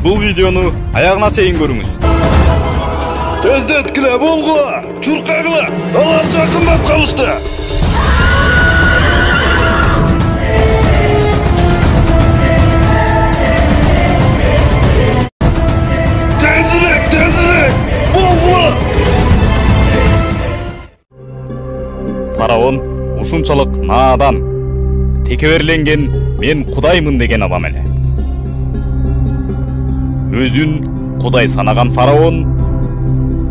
Бул видеону аягына чейин көрүңүз. Тездеткиле болгула, чуркагыла, алар жакындап калышты. Тезирек, болгула. Фараон ушунчалык наадан, текеберленген мен кудаймын деген адам эле. Өзүн кудай санаган фараон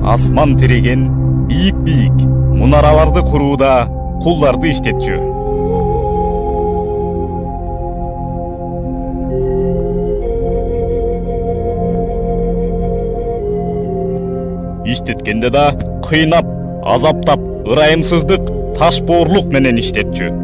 асман тиреген бийик мунараларды курууда кулдарды иштетчү. Иштеткенде да кыйнап, азаптап, ырайымсыздык, ташбоорлук менен иштетчү.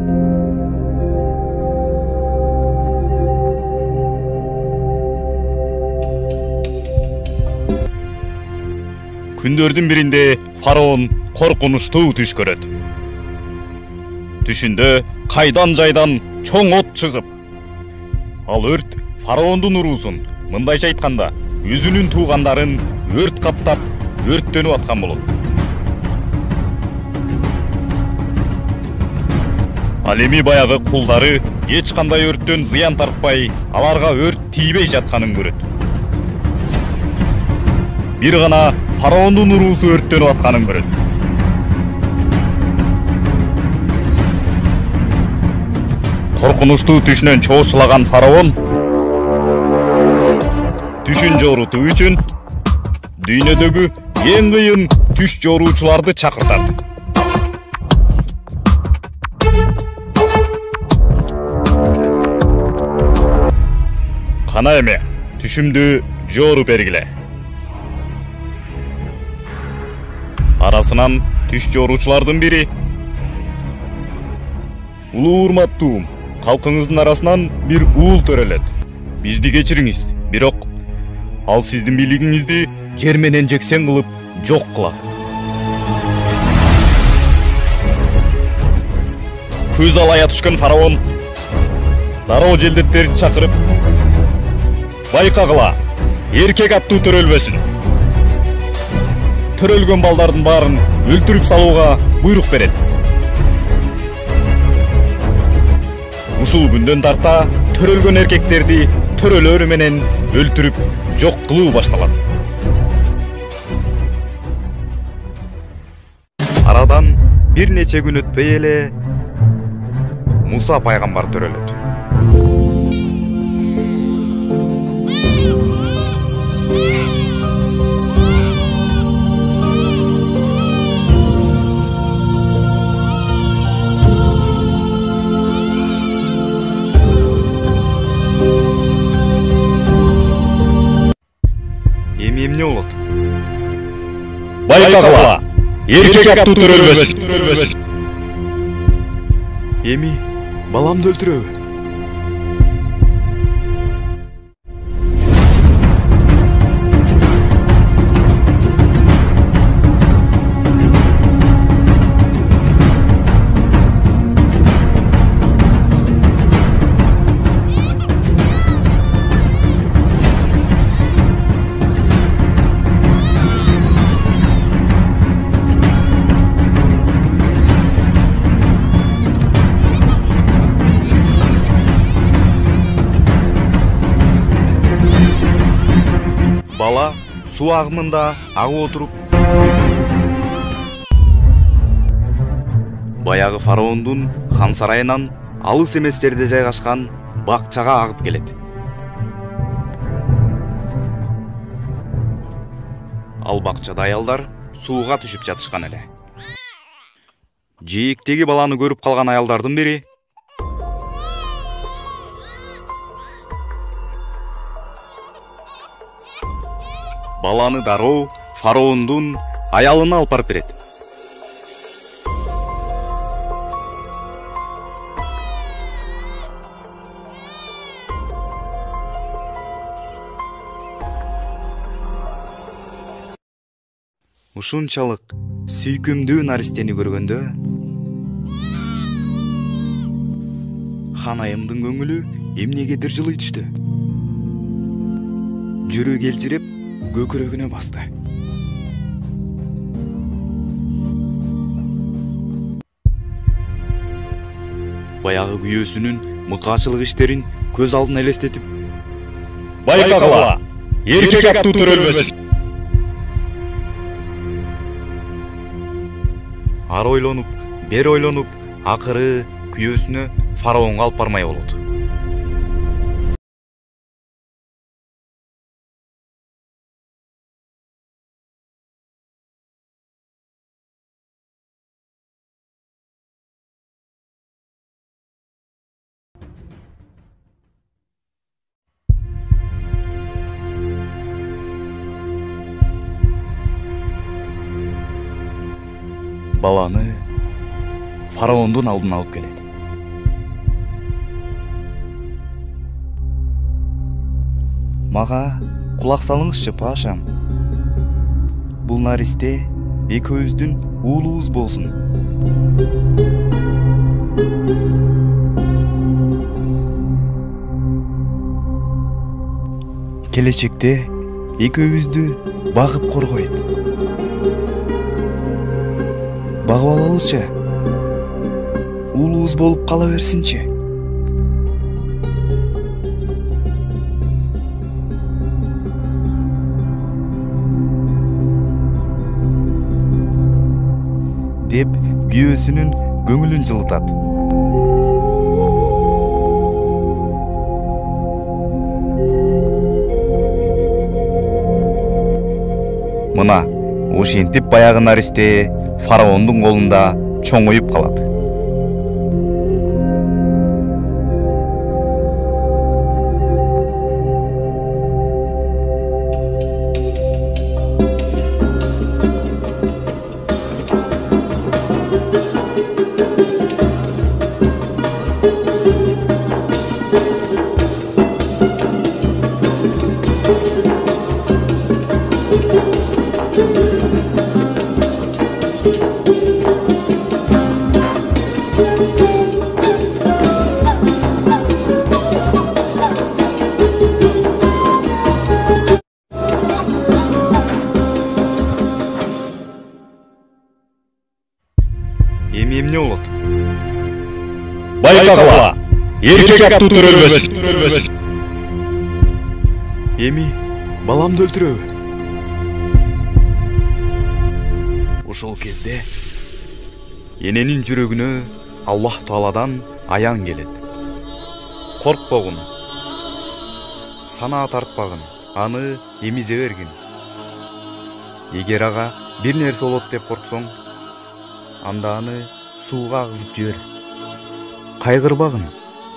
Күндөрдүн биринде фараон коркунучтуу түш көрөт. Түшүндө кайдан жайдан чоң от чыгып, ал өрт фараондун уруусун, мындайча айтканда, өзүнүн туугандарын өрт каптап, өрттөнүп аткан болот. Ал эми баягы кулдары эч кандай өрттөн зыян тартпай, аларга өрт тийбей жатканын көрөт. Бир гана фараондун уруусу өрттөнүп атканын көрөт. Коркунучтуу түшүнөн чоочулаган фараон түшүн жоорутуу үчүн дүйнөдөгү эң кыйын түш жоруучуларды чакыртат. Кана эме, түшүмдү жоору бергиле. Арасынан түш жоруучулардын бири: улуу урматтуум, калкыңыздын арасынан бир уул төрөлөт. Бизди кечириңиз, бирок ал сиздин бийлигиңизди жер менен жексен кылып жок кылат. Көз алая түшкөн фараон дароо желдеттерди чакырып, байкагыла, эркек аттуу төрөлбөсүн. Төрөлгөн балдардын баарын өлтүрүп салууга буйрук берет. Ушул күндөн тарта төрөлгөн эркектерди төрөлөрү менен өлтүрүп жок кылуу башталат. Арадан бир нече күн өтпөй эле Муса пайгамбар төрөлөт. Эмне болот? Байкагыла, эркек аттуу төрөлбөсүн. Эми баламды өлтүрөбү? Бала суу агымында агып отуруп, баягы фараондун хан сарайынан алыс эмес жерде жайгашкан бакчага агып келет. Ал бакчада аялдар сууга түшүп жатышкан эле. Жээктеги баланы көрүп калган аялдардын бири баланы дароо фараондун аялына алып барып берет. Ушунчалык сүйкүмдүү наристени көргөндө хан айымдын көңүлү эмнегедир жылый түштү. жүрөк элжиреп көкүрөгүнө басты. Баягы күйөөсүнүн мыкаачылык иштерин көз алдына элестетип, Байкагыла, эркек аттуу төрөлбөсүн. ар ойлонуп, бер ойлонуп, акыры күйөөсүнө фараонго алып бармай болот. Баланы фараондун алдына алып келет. Мага кулак салыңызчы, пашам. Бул наристе экөөбүздүн уулубуз болсун. Келечекте экөөбүздү багып коргойт. Багып алалычы. Уулубуз болуп кала берсинчи. Деп күйөөсүнүн көңүлүн жылытат. Мына ошентип баягы наристе фараондун колунда чоңоюп калат. Эми эмне болот? Байкагыла, эркек аттуу төрөлбөсүн. Эми баламды өлтүрөбү? Ошол кезде эненин жүрөгүнө Аллах Тааладан аян келет. Коркпогун, санаа тартпагын, аны эмизе бергин. Эгер ага бир нерсе болот деп корксоң, анда аны сууга агызып жибер. Кайгырбагын,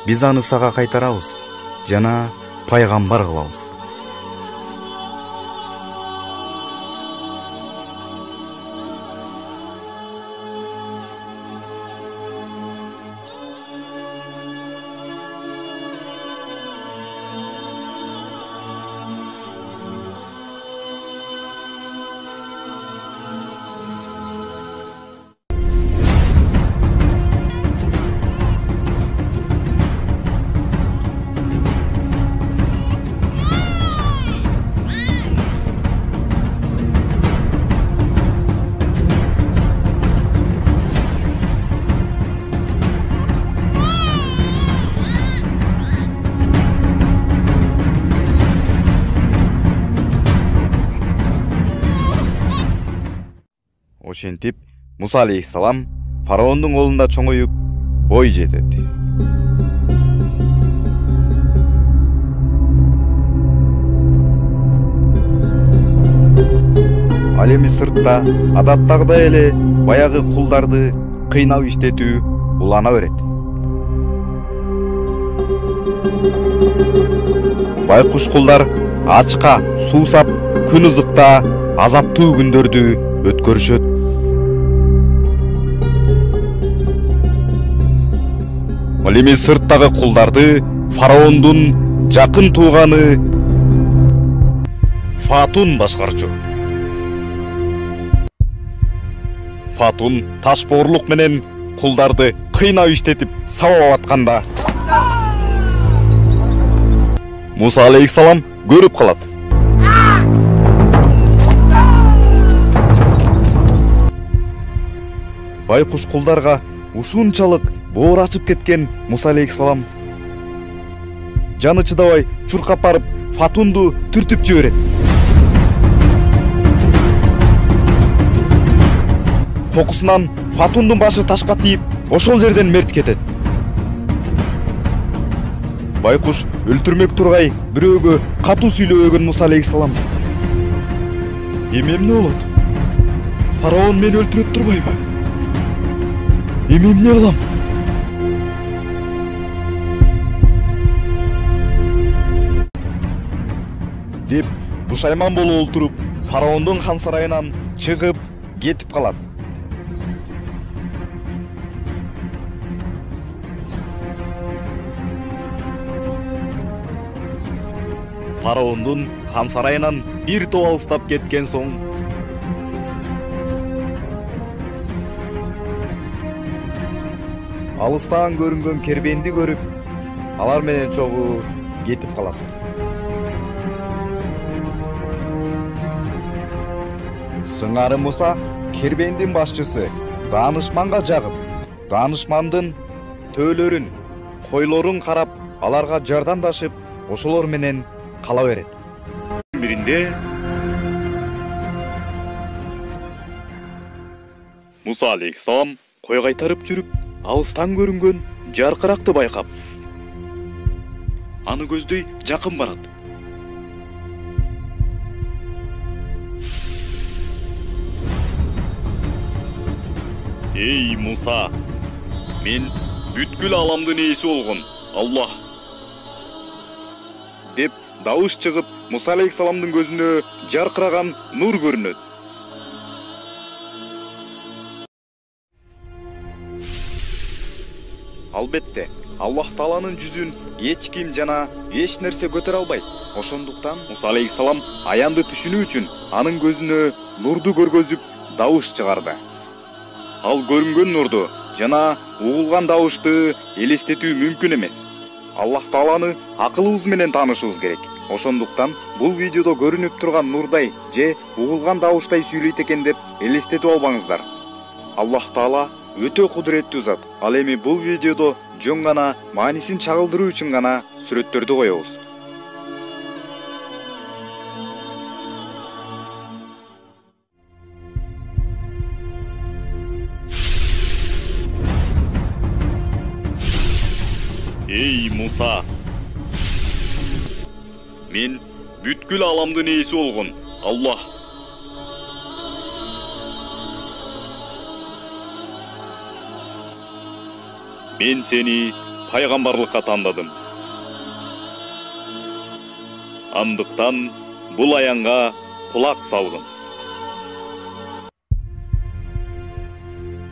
биз аны сага кайтарабыз жана пайгамбар кылабыз. Ошентип Муса алейхиссалам фараондун колунда чоңоюп бой жетет. Ал эми сыртта адаттагыдай эле баягы кулдарды кыйнап иштетүү улана берет. Байкуш кулдар ачка суусап, күн ызыкта азаптуу күндөрдү өткөрүшөт. Ал эми сырттагы кулдарды фараондун жакын тууганы Фатун башкарчу. Фатун ташбоорлук менен кулдарды кыйнап иштетип сабап атканда Муса алейхиссалам көрүп калат. байкуш кулдарга ушунчалык боор ачып кеткен Муса алейхисалам жаны чыдабай чуркап барып Фатунду түртүп жиберет. Токусунан Фатундун башы ташка тийип, ошол жерден мерт кетет. Байкуш өлтүрмөк тургай бирөөгө катуу сүйлөбөгөн Муса алейхисалам: "Эми эмне болот? Фараон мени өлтүрөт турбайбы? Эми эмне кылам?" деп бушайман болуп олтуруп, фараондун хан сарайынан чыгып кетип калат. Фараондун хан сарайынан бир топ алыстап кеткен соң алыстан көрүнгөн кербенди көрүп, алар менен чогуу кетип калат. Сыңары Муса кербендин башчысы Даанышманга жагып, Даанышмандын төөлөрүн, койлорун карап, аларга жардамдашып, ошолор менен кала берет. Биринде Муса алейхисалам кой кайтарып жүрүп, алыстан көрүнгөн жаркыракты байкап, аны көздөй жакын барат. Эй Муса, мен бүткүл аламдын ээси болгон Аллах деп дауыс чыгып, Муса алейхисаламдын көзүнө жаркыраган нур көрүнөт. Албетте, Аллах Тааланын жүзүн эч ким жана эч нерсе көтөрө албайт. Ошондуктан Муса алейхисалам аянды түшүнүү үчүн анын көзүнө нурду көргөзүп дауыс чыгарды. Ал көрүнгөн нурду жана угулган дауышты элестетүү мүмкүн эмес. Аллах Тааланы акылыбыз менен таанышыбыз керек. Ошондуктан бул видеодо көрүнүп турган нурдай же угулган дауыштай сүйлөйт экен деп элестетип албаңыздар. Аллах Таала өтө кудуреттүү зат. Ал эми бул видеодо жөн гана маанисин чагылдыруу үчүн гана сүрөттөрдү коебуз. Эй Муса, мен бүткүл аламдын ээси болгон Аллах мен сени пайгамбарлыкка тандадым. Андыктан бул аянга кулак салгын.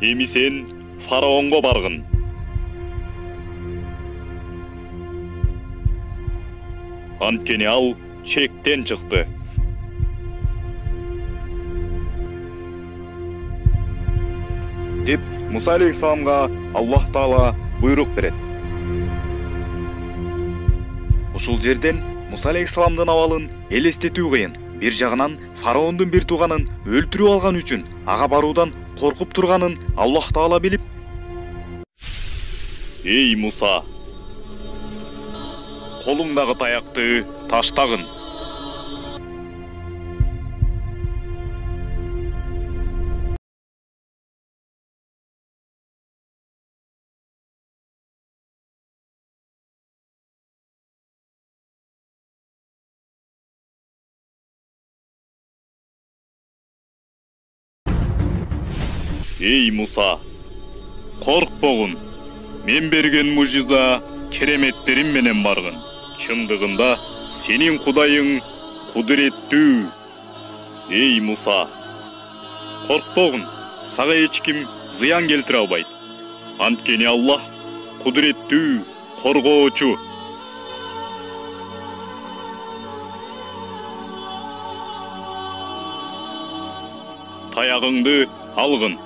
Эми сен фараонго баргын. Анткени ал чектен чыкты. Деп Муса алейхисаламга Аллах Таала буйрук берет. Ушул жерден Муса алейхисаламдын абалын элестетүү кыйын. Бир жагынан фараондун бир тууганын өлтүрүп алган үчүн ага баруудан коркуп турганын Аллах Таала билип: "Эй Муса, колуңдагы таякты таштагын." Эй Муса, коркпогун. Мен берген мужиза кереметтерим менен баргын. Чындыгында сенин Кудайың кудуреттүү. Эй Муса, коркпогун. Сага эч ким зыян келтире албайт. Анткени Аллах кудуреттүү, коргоочу. Таягыңды алгын.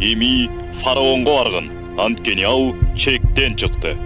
эми фараонго баргын, анткени ал чектен чыкты.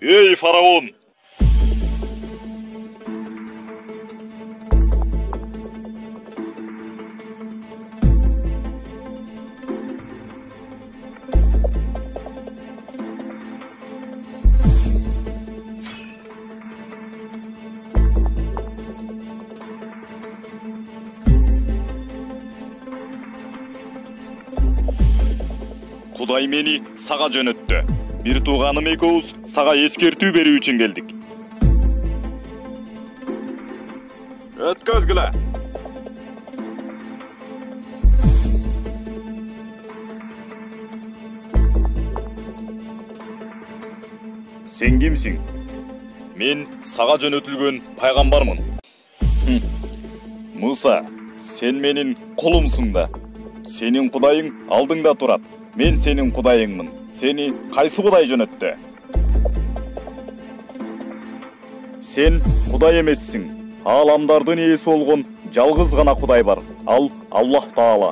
Эй, фараон! Кудай мени сага жөнөттү. Бир тууганым экөөбүз сага эскертүү берүү үчүн келдик. Өткөзгүлө. Сен кимсиң? Мен сага жөнөтүлгөн пайгамбармын. Муса, сен менин колумсуң да. Сенин кудайың алдыңда турат. Мен сенин кудайыңмын. Сени кайсы кудай жөнөттү? Сен кудай эмессиң. Ааламдардын ээси болгон жалгыз гана кудай бар. Ал Аллах Таала.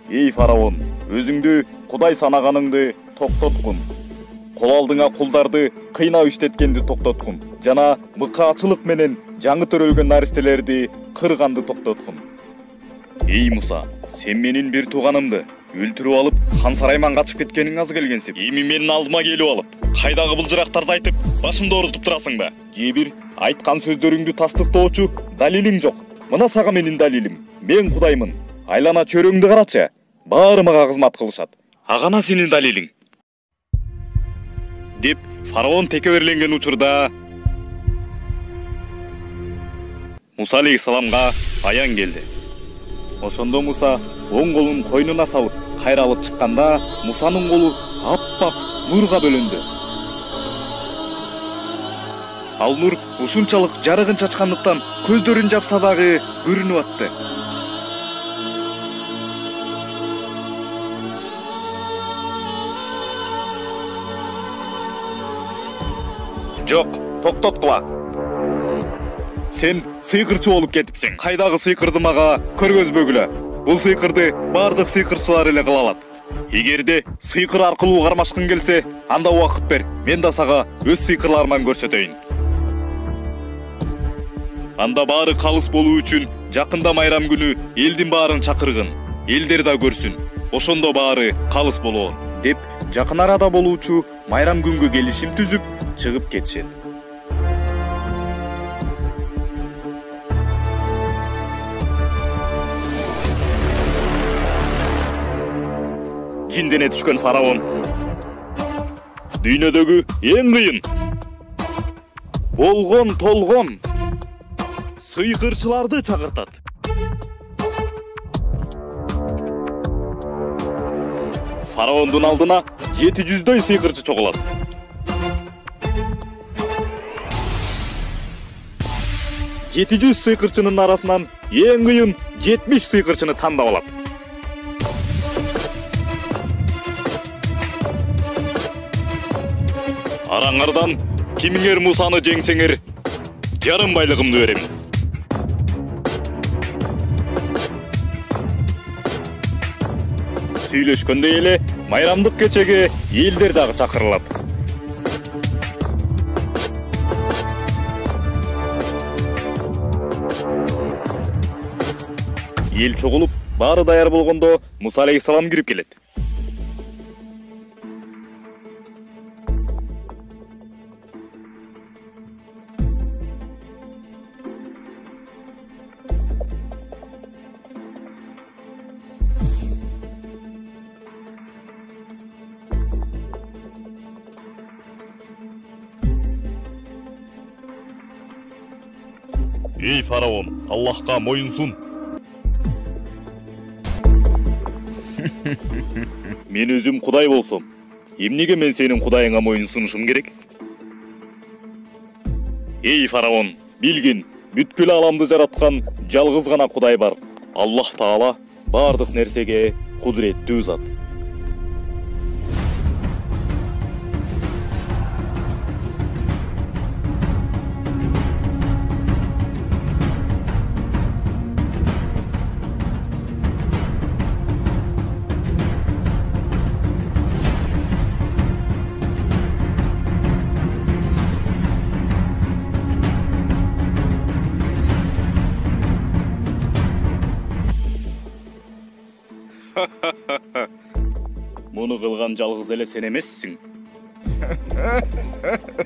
Эй фараон, өзүңдү кудай санаганыңды токтоткун. Кол алдыңа кулдарды кыйнап иштеткенди токтоткун. Жана мыкаачылык менен жаңы төрөлгөн наристелерди кырганды токтоткун. Эй Муса, сен менин бир тууганымды өлтүрүп алып, хан сарайман качып кеткениң аз келгенсип. Эми менин алдыма келип алып, кайдагы былжырактарды айтып, башымды оорутуп турасың ба? Же бир айткан сөздөрүңдү тастыктоочу далилиң жок. Мына сага менин далилим. Мен кудаймын. Айлана чөрөңдү карачы. Баары мага кызмат кылышат. Агана сенин далилиң. Деп фараон текеберленген учурда Муса алейхиссаламга аян келди. Ошондо Муса оң колун койнуна салып, кайралып чыкканда, Мусанын колу аппак нурга бөлөндү. Ал нур ушунчалык жарыгын чачкандыктан көздөрүн жапса дагы көрүнүп атты. Жок, токтоткула. Сен сыйкырчы болуп кетипсиң. Кайдагы сыйкырды мага көргөзбөгүлө. Бул сыйкырды бардык сыйкырчылар эле кыла алат. Эгерде сыйкыр аркылуу кармашкың келсе, анда убакыт бер. Мен да сага өз сыйкырларымдан көрсөтөйүн. Анда баары калыс болуу үчүн жакында майрам күнү элдин баарын чакыргын. Элдер да көрсүн. Ошондо баары калыс болот, деп жакын арада болуучу майрам күнгө келишим түзүп чыгып кетишет. Киндене түшкөн фараон. Дүйнөдөгү эң кыйын, болгон толгон сыйкырчыларды чакыртат. Фараондун алдына 700дөй сыйкырчы чогулат. Жети жүз сыйкырчынын арасынан эң кыйын 70 сыйкырчыны тандап алат. Араңардан кимиңер Мусаны жеңсеңер, жарым байлыгымды берем. Сүйлөшкөндө эле майрамдык кечеге элдер дагы чакырылат. Ел чогулуп, баары даяр болгондо Муса алейхиссалам кирип келет. Эй фараон, Аллахка моюнсун. Мен өзүм Кудай болсом, эмнеге мен сенин Кудайыңа моюн сунушум керек? Эй фараон, билгин, бүткүл аламды жараткан жалгыз гана Кудай бар. Аллах Таала бардык нерсеге кудуреттүү зат. Муну кылган жалгыз эле сен эмессиң.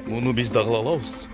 Муну биз да кыла алабыз.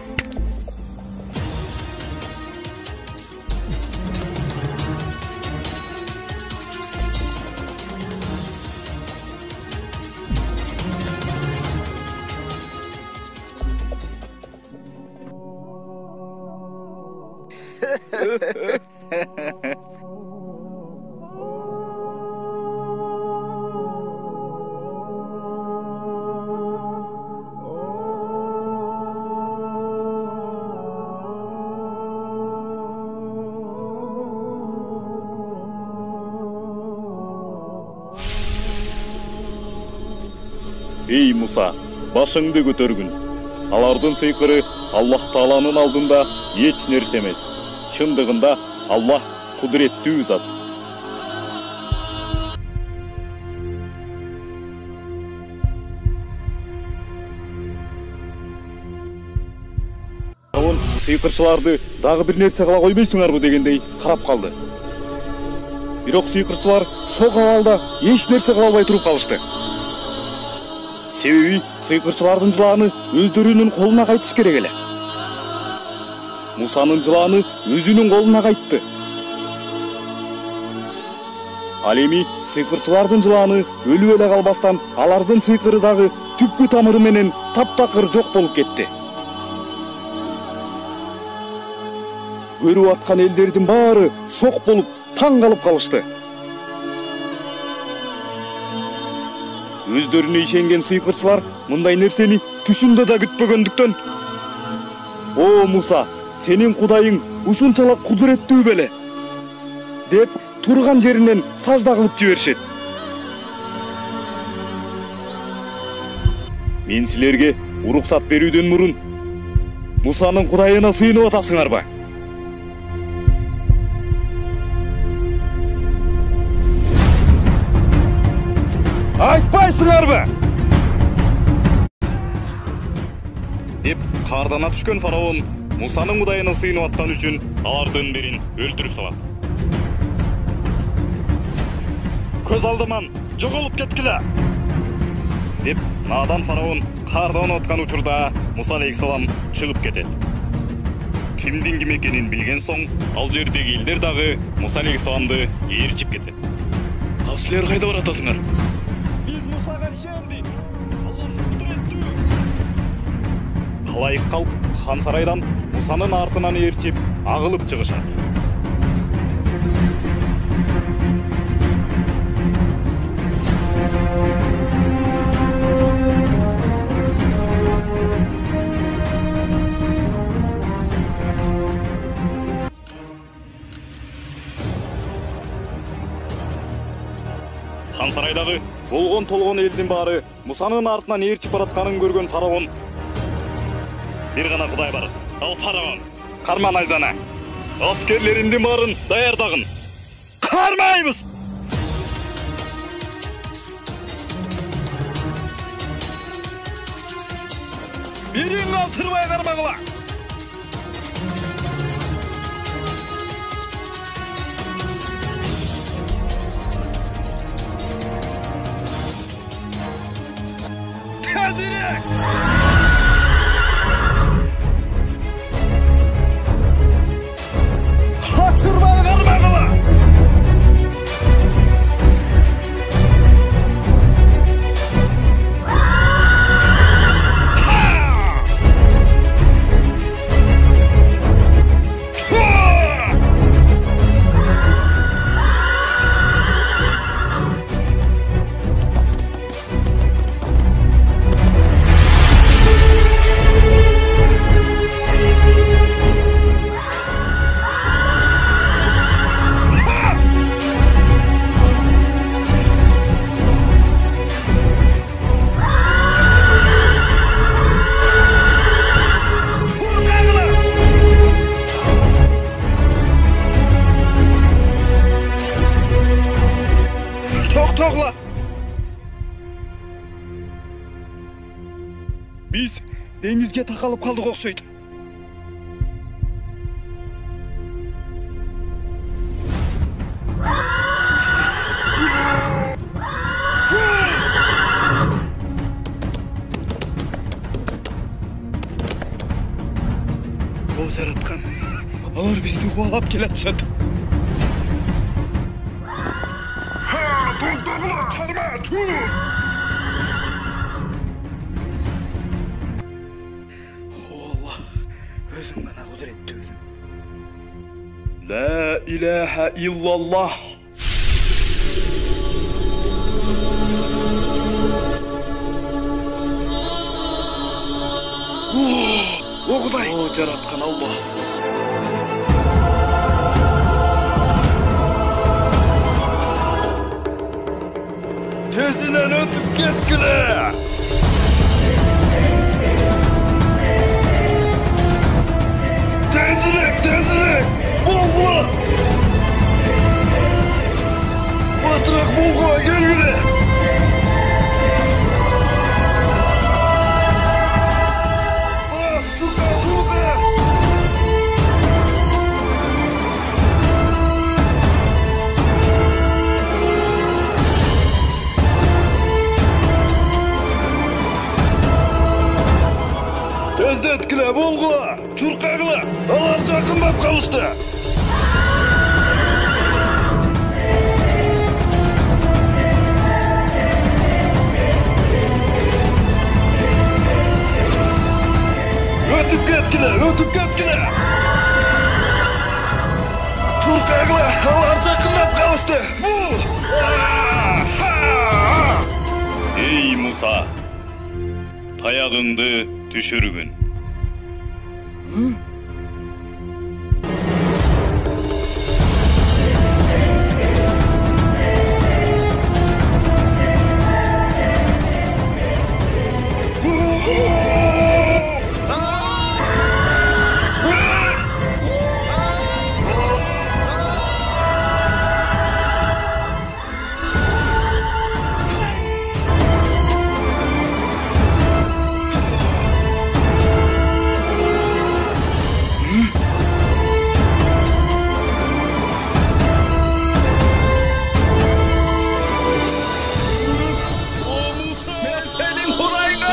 Эй Муса, башыңды көтөргүн. Алардын сыйкыры Аллах Тааланын алдында эч нерсе эмес. Чындыгында Аллах кудуреттүү зат. Фараон сыйкырчыларды дагы бир нерсе кыла койбойсуңарбы дегендей карап калды. Бирок сыйкырчылар шок абалда эч нерсе кыла албай туруп калышты. Себеби сыйкырчылардын жылааны өздөрүнүн колуна кайтыш керек эле. Мусанын жылааны өзүнүн колуна кайтты. Ал эми сыйкырчылардын жылааны өлүп эле калбастан алардын сыйкыры дагы түпкү тамыры менен таптакыр жок болуп кетти. Көрүп аткан элдердин баары шок болуп таң калып калышты. Өздөрүнө ишенген сыйкырчылар мындай нерсени түшүндө да күтпөгөндүктөн: "О Муса, сенин Кудайың ушунчалык кудуреттүү беле?" деп турган жеринен сажда кылып жиберишет. Мен силерге уруксат берүүдөн мурун Мусанын Кудайына сыйынып атасыңарбы? Айтпайсыңарбы? Деп кардана түшкөн фараон Мусанын Кудайына сыйынып аткан үчүн алардын бирин өлтүрүп салат. Көз алдыман жоголуп кеткиле! Деп надан фараон кардана аткан учурда Муса алейхиссалам чыгып кетет. Кимдин ким экенин билген соң, ал жердеги элдер дагы Муса алейхиссаламды ээрчип кетет. Ал силер кайда баратасыңар? Biz Musa'ga işendik. Allah kudrettүү. Халайык калк хан сарайдан Мусанын артынан ээрчип агылып чыгышат. Хан сарайдагы болгон толгон элдин баары Мусанын артынан ээрчип баратканын көргөн фараон: "Бир гана Кудай бар, ал фараон. Карма найзаны. Аскерлериңдин баарын даярдагын. Кармайбыз!" Бириң алтырбай кармагыла. Tezirek! Kaçırmay karmağıla! деңизге такалып калдык окшойт. О жараткан, алар бизди кубалап келатышат. Токтогула, карма, чу! Алла, өзүң гана кудуреттүү өзүң. Ла илаха иллаллах. О Кудай, о жараткан Алла. Тезинен өтүп кеткиле. Тезирек, болгула. Батыраак болгула, келгиле. Сука. Тездеткиле, болгула, чуркагыла, алар жакындап калышты. Өтүп кеткиле. Чуркагыла, алар жакындап калышты. Эй Муса, таягыңды түшүргүн.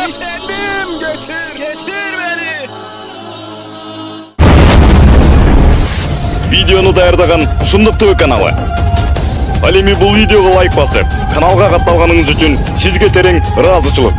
İşendim, geçir beni. Видеону даярдаган Ушундук ТВ каналы. Ал эми бул видеого лайк басып, каналга катталганыңыз үчүн сизге терең ыраазычылык.